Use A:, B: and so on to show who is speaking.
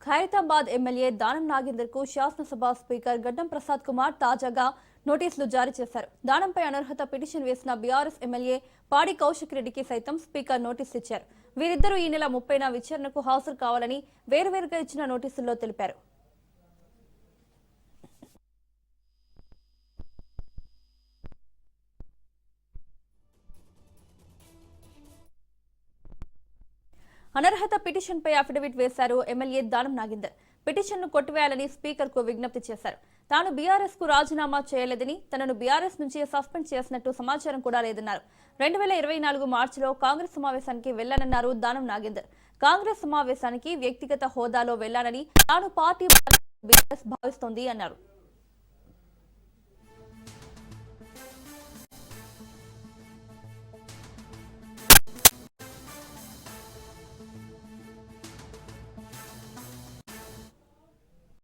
A: Khairatabad MLA Danam Nagender కు శాసనసభ speaker గడ్డం ప్రసాద్ కుమార్ తాజాగా నోటీసులు జారీ చేశారు. దానంపై అనర్హత పిటిషన్ వేసిన బీఆర్ఎస్ ఎమ్మెల్యే పాడి కౌశిక్ రెడ్డికి సైతం స్పీకర్ నోటీసులు ఇచ్చారు. వీరిద్దరూ ఈ నెల 30న విచారణకు హాజరు కావాలని వేరువేరుగా ఇచ్చిన నోటీసుల్లో తెలిపారు. అనర్హత పిటిషన్ పై అఫిడవిట్ వేశారు ఎమ్మెల్యే దానం నాగేందర్. పిటిషన్ ను కొట్టివేయాలని స్పీకర్ కు విజ్ఞప్తి చేశారు. తాను బీఆర్ఎస్ కు రాజీనామా చేయలేదని, తనను బీఆర్ఎస్ నుంచి సస్పెండ్ చేసినట్టు సమాచారం కూడా లేదన్నారు. 2024 మార్చిలో కాంగ్రెస్ సమావేశానికి వెళ్లానన్నారు దానం నాగేందర్. కాంగ్రెస్ సమావేశానికి వ్యక్తిగత హోదాలో వెళ్లానని, తాను పార్టీ బీఆర్ఎస్ భావిస్తోంది అన్నారు.